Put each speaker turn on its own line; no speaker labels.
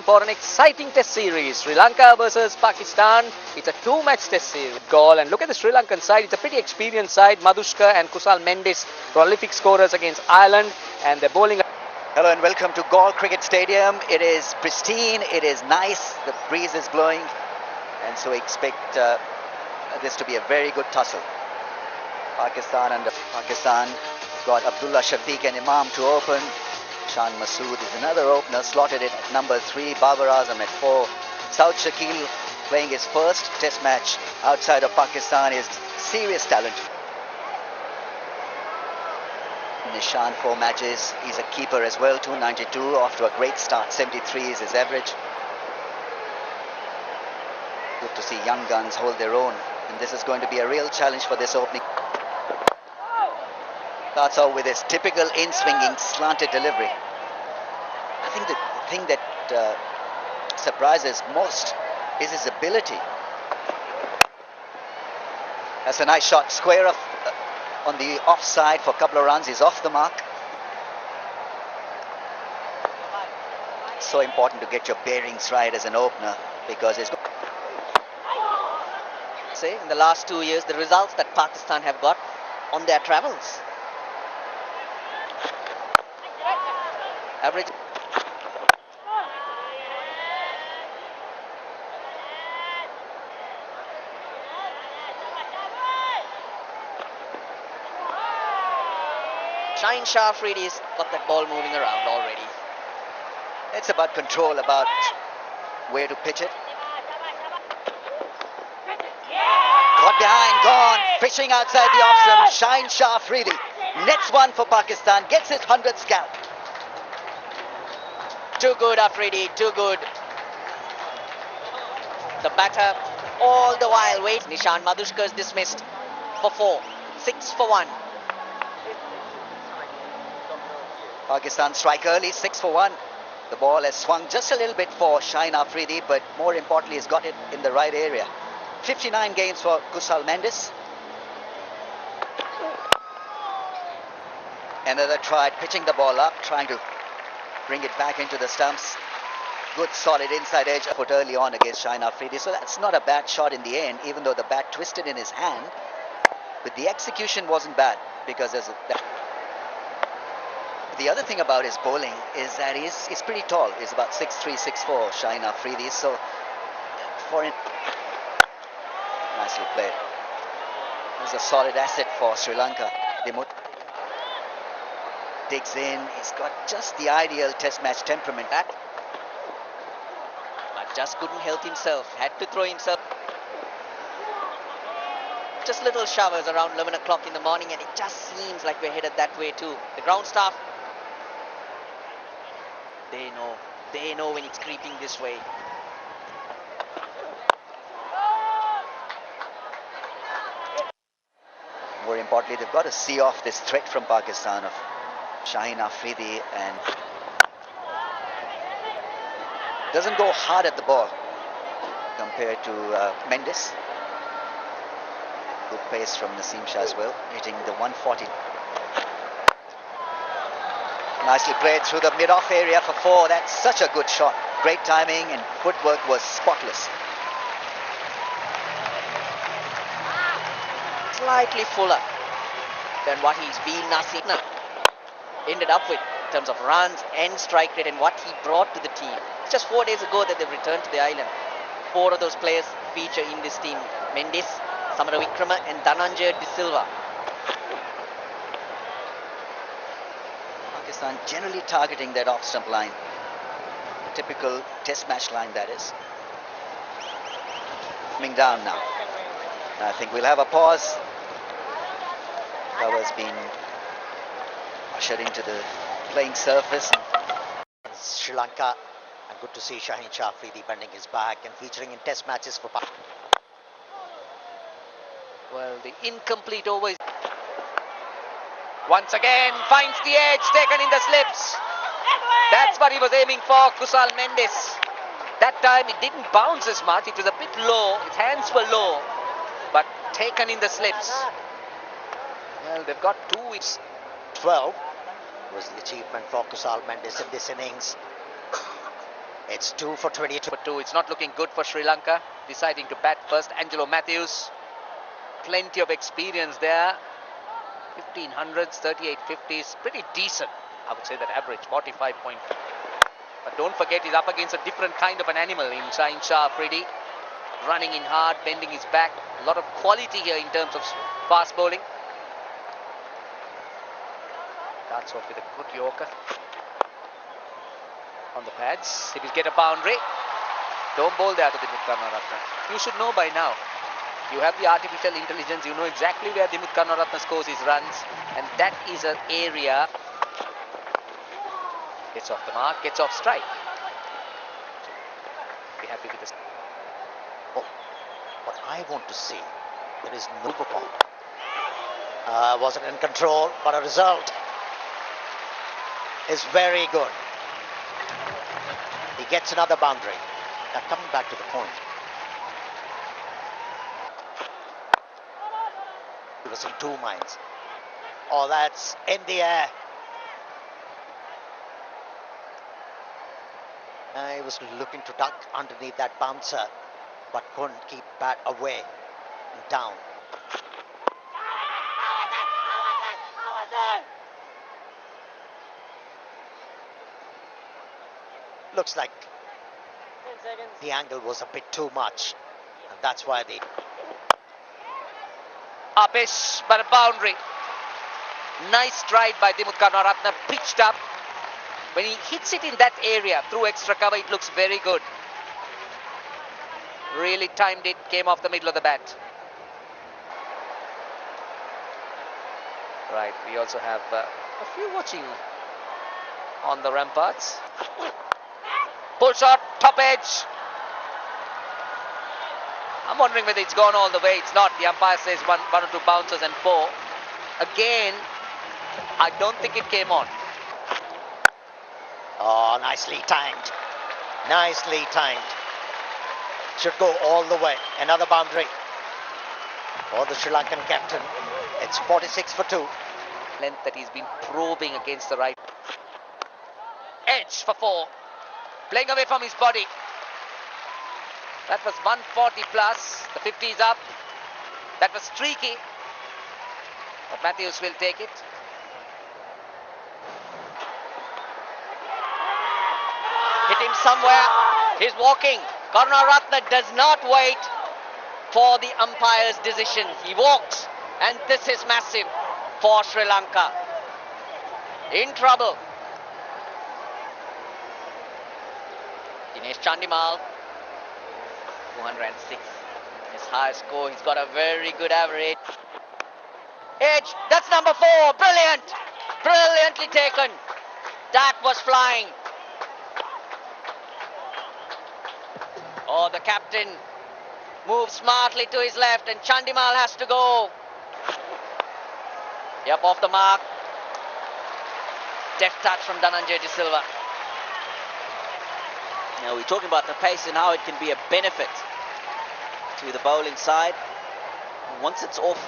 for an exciting test series. Sri Lanka versus Pakistan. It's a two-match test series. Goal, and look at the Sri Lankan side. It's a pretty experienced side. Madhushka and Kusal Mendis, prolific scorers against Ireland, and they're bowling.
Hello and welcome to Galle Cricket Stadium. It is pristine, it is nice, the breeze is blowing, and so we expect this to be a very good tussle. Pakistan got Abdullah Shafiq and Imam to open. Shan Masood is another opener, slotted in at number 3, babar Azam at 4. Saud Shakil playing his first test match outside of Pakistan is serious talent. Nishan 4 matches, he's a keeper as well, 292, off to a great start, 73 is his average. Good to see young guns hold their own, and this is going to be a real challenge for this opening. Starts out with his typical in-swinging slanted delivery. I think the thing that surprises most is his ability. That's a nice shot, square off on the offside for a couple of runs. He's off the mark. So important to get your bearings right as an opener, because it's
say in the last 2 years the results that Pakistan have got on their travels. Average. Shaheen Shah Afridi's got that ball moving around already.
It's about control, about where to pitch it. Got behind, gone, fishing outside the off stump. Shaheen Shah Afridi nets one for Pakistan, gets his 100th scalp.
Too good, Afridi, too good. The batter all the while waits. Nishan Madhushka is dismissed for 4, 6 for 1.
Pakistan strike early, 6 for 1. The ball has swung just a little bit for Shaheen Afridi, but more importantly, he's got it in the right area. 59 games for Kusal Mendis. Another try, pitching the ball up, trying to bring it back into the stumps. Good solid inside edge put early on against Shaheen Afridi. So that's not a bad shot in the end, even though the bat twisted in his hand. But the execution wasn't bad, because there's the other thing about his bowling is that he's pretty tall. He's about 6'3", 6'4", Shaheen Afridi. So for him, nicely played. He's a solid asset for Sri Lanka. Digs in, he's got just the ideal test match temperament.
But just couldn't help himself, had to throw himself. Just little showers around 11 o'clock in the morning, and it just seems like we're headed that way too. The ground staff, they know when it's creeping this way.
More importantly, they've got to see off this threat from Pakistan of Shaheen Afridi, and doesn't go hard at the ball compared to Mendis. Good pace from Naseem Shah as well, hitting the 140. Nicely played through the mid-off area for 4. That's such a good shot. Great timing, and footwork was spotless.
Slightly fuller than what he's been Naseem ended up with in terms of runs and strike rate and what he brought to the team. It's just 4 days ago that they returned to the island. 4 of those players feature in this team: Mendis, Samara Wickrama and Dhananjay De Silva.
Pakistan generally targeting that off-stump line. The typical test match line, that is. Coming down now. I think we'll have a pause. Cover's been ushered into the playing surface.
Sri Lanka, and good to see Shaheen Shah Afridi bending his back and featuring in test matches for Pakistan.
Well, the incomplete over once again finds the edge, taken in the slips. That's what he was aiming for, Kusal Mendis. That time it didn't bounce as much, it was a bit low, his hands were low, but taken in the slips. Well, they've got 2 weeks.
12 was the achievement for Kusal Mendis in this innings. It's 2 for 22.
For 2, it's not looking good for Sri Lanka. Deciding to bat first, Angelo Matthews. Plenty of experience there. 1500s, 3850s, pretty decent. I would say that average, 45 point. But don't forget, he's up against a different kind of an animal in Shaheen Shah Afridi. Running in hard, bending his back. A lot of quality here in terms of fast bowling. Starts off with a good yorker. On the pads, he will get a boundary. Don't bowl there to Dimuth Karunaratne. You should know by now. You have the artificial intelligence, you know exactly where Dimuth Karunaratne scores his runs, and that is an area. Gets off the mark, gets off strike. Be happy with this.
Oh, what I want to see, there is no ball. Wasn't in control, but a result is very good. He gets another boundary. Now coming back to the point. He was in two minds. Oh, that's in the air. I was looking to duck underneath that bouncer, but couldn't keep bat away and down. Looks like the angle was a bit too much, and that's why the
Upish, but a boundary. Nice stride by Dimuth Karunaratne, pitched up. When he hits it in that area through extra cover, it looks very good. Really timed it, came off the middle of the bat. Right, we also have a few watching on the ramparts. Pull shot, top edge. I'm wondering whether it's gone all the way. It's not. The umpire says one or two bounces and 4. Again, I don't think it came on.
Oh, nicely timed. Nicely timed. Should go all the way. Another boundary for the Sri Lankan captain. It's 46 for 2.
Length that he's been probing against the right. Edge for 4. Playing away from his body. That was 140 plus. The 50 is up. That was streaky. But Matthews will take it.
Hit him somewhere. He's walking. Karunaratne does not wait for the umpire's decision. He walks. And this is massive for Sri Lanka. In trouble. Dinesh Chandimal. 206. His highest score. He's got a very good average. Edge. That's number 4. Brilliant. Brilliantly taken. That was flying. Oh, the captain moves smartly to his left and Chandimal has to go. Yep, off the mark. Deft touch from Dhananjay De Silva. Now we're talking about the pace and how it can be a benefit to the bowling side. Once it's off